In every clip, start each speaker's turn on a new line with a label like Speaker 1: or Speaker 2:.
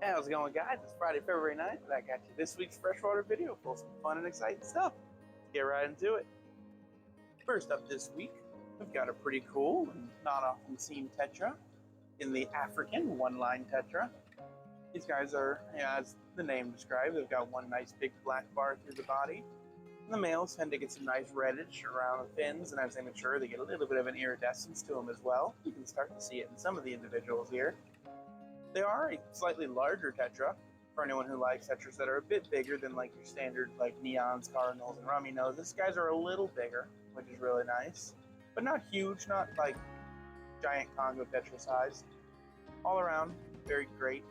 Speaker 1: Hey, how's it going, guys? It's Friday, February 9th, and I got you this week's Freshwater video full of some fun and exciting stuff. Let's get right into it. First up this week, we've got a pretty cool and not often seen tetra in the African one-line tetra. These guys are, as the name describes, they've got one nice big black bar through the body. And the males tend to get some nice reddish around the fins, and as they mature, they get a little bit of an iridescence to them as well. You can start to see it in some of the individuals here. They are a slightly larger tetra for anyone who likes tetras that are a bit bigger than like your standard like neons, cardinals, and rummy nose. These guys are a little bigger, which is really nice, but not huge, not like giant Congo tetra size. All around, very great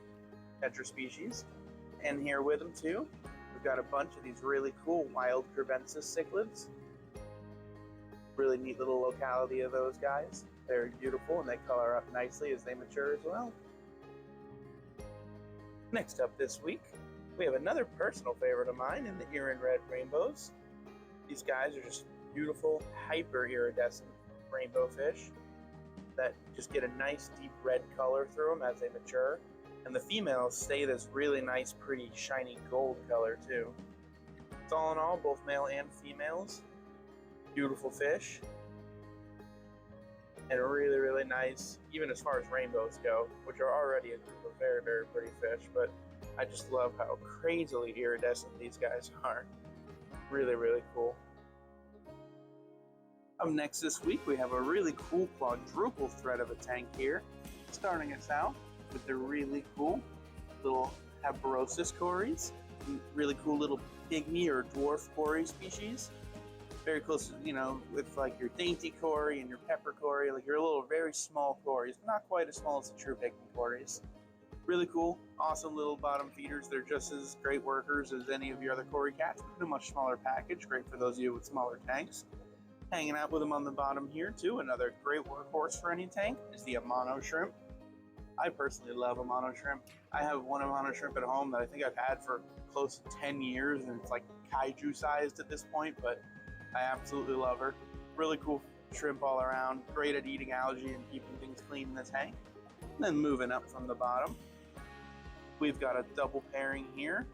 Speaker 1: tetra species. And here with them too, we've got a bunch of these really cool wild curvensis cichlids. Really neat little locality of those guys. They're beautiful and they color up nicely as they mature as well. Next up this week, we have another personal favorite of mine in the iron red rainbows. These guys are just beautiful, hyper iridescent rainbow fish that just get a nice deep red color through them as they mature. And the females stay this really nice, pretty, shiny gold color too. So all in all, both male and females, beautiful fish. And really, really nice, even as far as rainbows go, which are already a group of very, very pretty fish, but I just love how crazily iridescent these guys are. Really, really cool. Up next this week, we have a really cool quadruple thread of a tank here, starting us out with the really cool little Habrosis cories, really cool little pygmy or dwarf cory species. Very close, with like your dainty cory and your pepper cory, like your little very small cories, not quite as small as the true pygmy cories. Really cool, awesome little bottom feeders. They're just as great workers as any of your other cory cats, but in a much smaller package. Great for those of you with smaller tanks. Hanging out with them on the bottom here too, another great workhorse for any tank is the Amano shrimp. I personally love Amano shrimp. I have one Amano shrimp at home that I think I've had for close to 10 years, and it's like kaiju sized at this point, but I absolutely love her. Really cool shrimp all around. Great at eating algae and keeping things clean in the tank. And then moving up from the bottom, we've got a double pairing here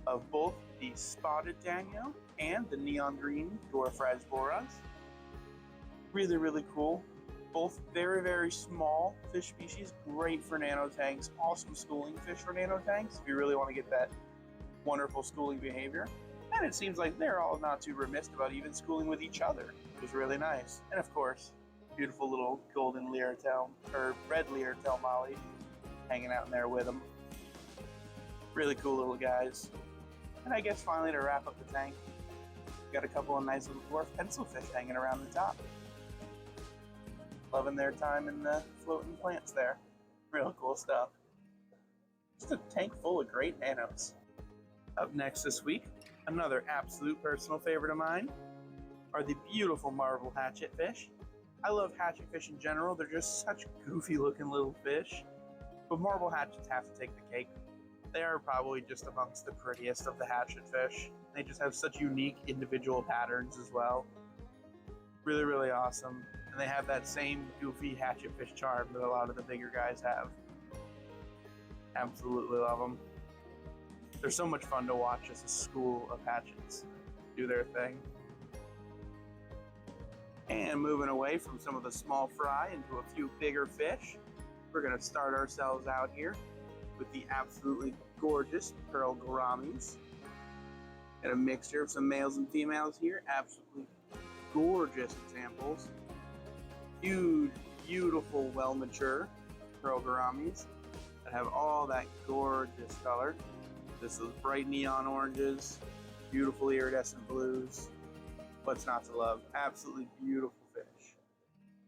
Speaker 1: of both the spotted danio and the neon green dwarf rasboras. Really, really cool. Both very, very small fish species. Great for nano tanks. Awesome schooling fish for nano tanks if you really want to get that wonderful schooling behavior. And it seems like they're all not too remiss about even schooling with each other, which is really nice. And of course, beautiful little golden leertail, or red leertail molly hanging out in there with them. Really cool little guys. And I guess finally to wrap up the tank, we've got a couple of nice little dwarf pencilfish hanging around the top. Loving their time in the floating plants there. Real cool stuff. Just a tank full of great nanos. Up next this week, another absolute personal favorite of mine are the beautiful marble hatchet fish. I love hatchet fish in general. They're just such goofy looking little fish. But marble hatchets have to take the cake. They are probably just amongst the prettiest of the hatchet fish. They just have such unique individual patterns as well. Really, really awesome. And they have that same goofy hatchet fish charm that a lot of the bigger guys have. Absolutely love them. They're so much fun to watch as a school of hatchets do their thing. And moving away from some of the small fry into a few bigger fish, we're going to start ourselves out here with the absolutely gorgeous pearl gouramis. Got a mixture of some males and females here. Absolutely gorgeous examples. Huge, beautiful, well-mature pearl gouramis that have all that gorgeous color. This is bright neon oranges, beautiful iridescent blues. What's not to love? Absolutely beautiful fish.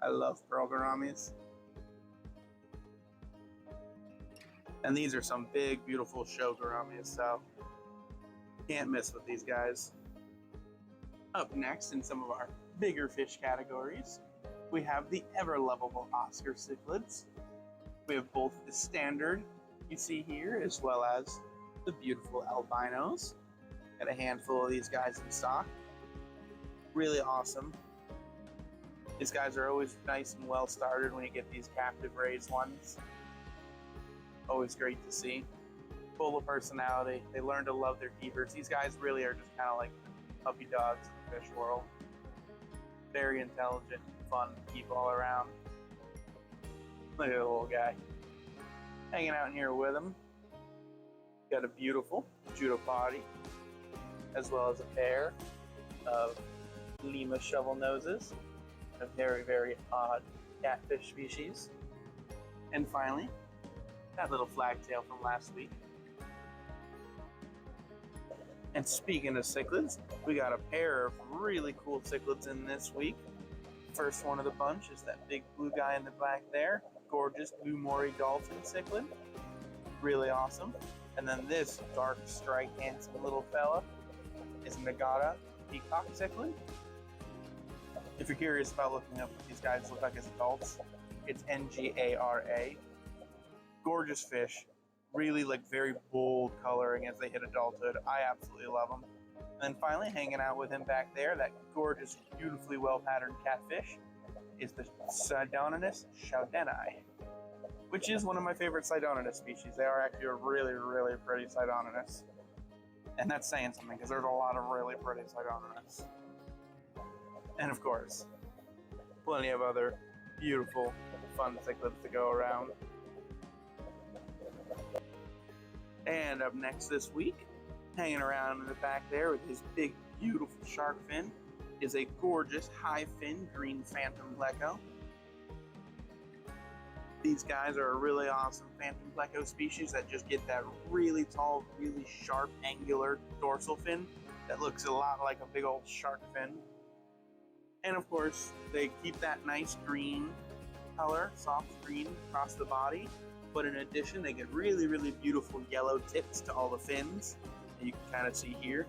Speaker 1: I love pearl gouramis. And these are some big, beautiful show gouramis, so can't miss with these guys. Up next in some of our bigger fish categories, we have the ever-lovable Oscar cichlids. We have both the standard you see here, as well as the beautiful albinos. Got a handful of these guys in stock. Really awesome. These guys are always nice and well started when you get these captive raised ones. Always great to see. Full of personality. They learn to love their keepers. These guys really are just kind of like puppy dogs in the fish world. Very intelligent, fun to keep all around. Look at the little guy. Hanging out in here with him. Got a beautiful judo potty, as well as a pair of Lima shovel noses, a very, very odd catfish species. And finally, that little flagtail from last week. And speaking of cichlids, we got a pair of really cool cichlids in this week. First one of the bunch is that big blue guy in the back there. Gorgeous blue Maury dolphin cichlid. Really awesome. And then this dark striped handsome little fella is Nagata peacock cichlid. If you're curious about looking up what these guys look like as adults, it's Ngara. Gorgeous fish. Really like very bold coloring as they hit adulthood. I absolutely love them. And then finally, hanging out with him back there, that gorgeous, beautifully well-patterned catfish is the Sidonanus shaudenii, which is one of my favorite Sidonanus species. They are actually a really, really pretty Sidonanus. And that's saying something, because there's a lot of really pretty Sidonanus. And of course, plenty of other beautiful, fun cichlids to go around. And up next this week, hanging around in the back there with his big, beautiful shark fin, is a gorgeous high fin green phantom pleco. These guys are a really awesome phantom pleco species that just get that really tall, really sharp, angular dorsal fin that looks a lot like a big old shark fin. And of course, they keep that nice green color, soft green across the body. But in addition, they get really, really beautiful yellow tips to all the fins that you can kind of see here.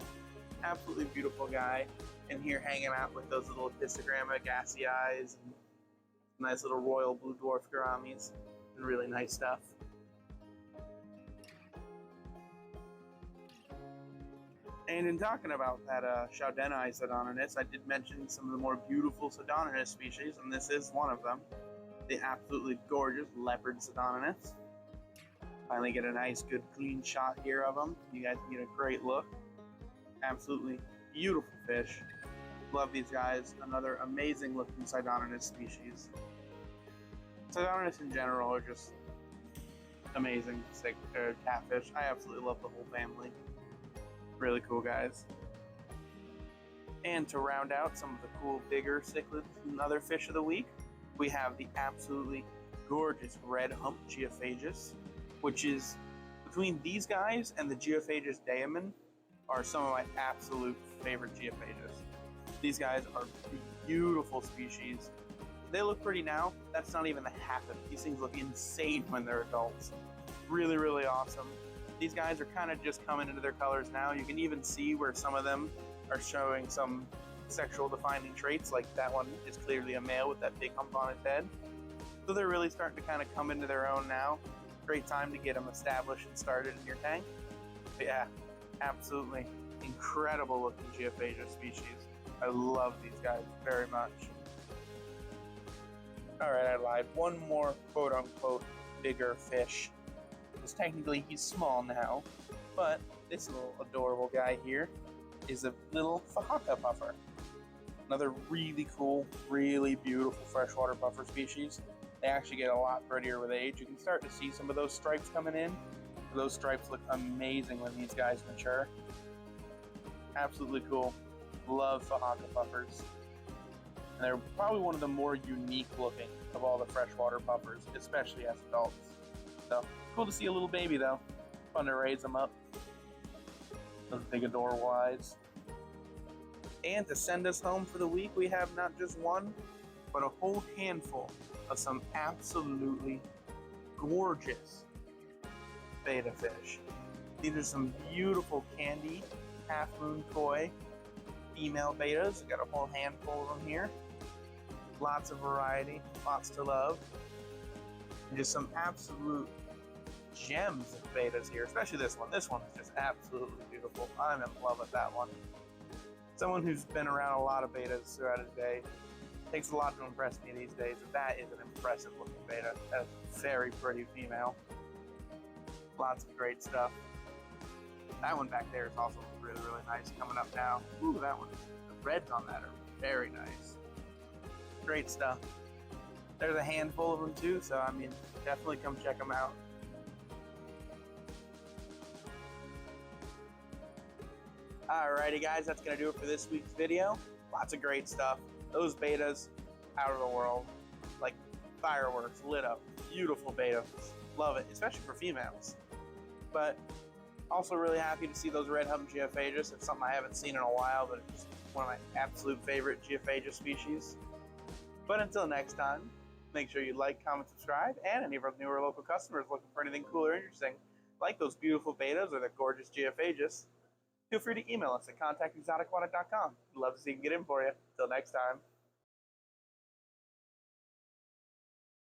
Speaker 1: Absolutely beautiful guy. And here hanging out with those little Distogramma gassy eyes and nice little royal blue dwarf gouramis and really nice stuff. And in talking about that shaudenii Sidonanus, I did mention some of the more beautiful Sidonanus species, and this is one of them. The absolutely gorgeous leopard Sidonanus. Finally get a nice, good, clean shot here of them. You guys can get a great look. Absolutely beautiful fish. Love these guys. Another amazing looking Sidonanus species. Sidonanus in general are just amazing catfish. I absolutely love the whole family. Really cool guys. And to round out some of the cool, bigger cichlids and other fish of the week, we have the absolutely gorgeous red hump geophagus, which is between these guys and the geophagus daemon are some of my absolute favorite geophagus. These guys are beautiful species. They look pretty now. That's not even the half of it. These things look insane when they're adults. Really, really awesome. These guys are kind of just coming into their colors now. You can even see where some of them are showing some sexual defining traits, like that one is clearly a male with that big hump on his head. So they're really starting to kind of come into their own now. Great time to get them established and started in your tank. But yeah, absolutely incredible looking geophagus species. I love these guys very much. Alright, I lied. One more quote unquote bigger fish. Because technically he's small now, but this little adorable guy here is a little Fahaka puffer. Another really cool, really beautiful freshwater puffer species. They actually get a lot prettier with age. You can start to see some of those stripes coming in. Those stripes look amazing when these guys mature. Absolutely cool. Love Fahaka puffers. And they're probably one of the more unique looking of all the freshwater puffers, especially as adults. So, cool to see a little baby though. Fun to raise them up. Those big adorable eyes. And to send us home for the week, we have not just one, but a whole handful of some absolutely gorgeous betta fish. These are some beautiful candy, half-moon koi female bettas. Got a whole handful of them here. Lots of variety, lots to love. And just some absolute gems of bettas here, especially this one. This one is just absolutely beautiful. I'm in love with that one. Someone who's been around a lot of bettas throughout his day. Takes a lot to impress me these days, and that is an impressive looking betta. That's a very pretty female. Lots of great stuff. That one back there is also really, really nice coming up now. Ooh, that one. The reds on that are very nice. Great stuff. There's a handful of them too, so I mean, definitely come check them out. Alrighty guys, that's going to do it for this week's video. Lots of great stuff. Those bettas, out of the world. Like fireworks, lit up. Beautiful beta. Love it, especially for females. But also really happy to see those red-humped geophagus. It's something I haven't seen in a while, but it's one of my absolute favorite geophagus species. But until next time, make sure you like, comment, subscribe, and any of our newer local customers looking for anything cool or interesting, like those beautiful bettas or the gorgeous geophagus, feel free to email us at contact@exoticaquatic.com. We'd love to see if we can get in for you. Until next time.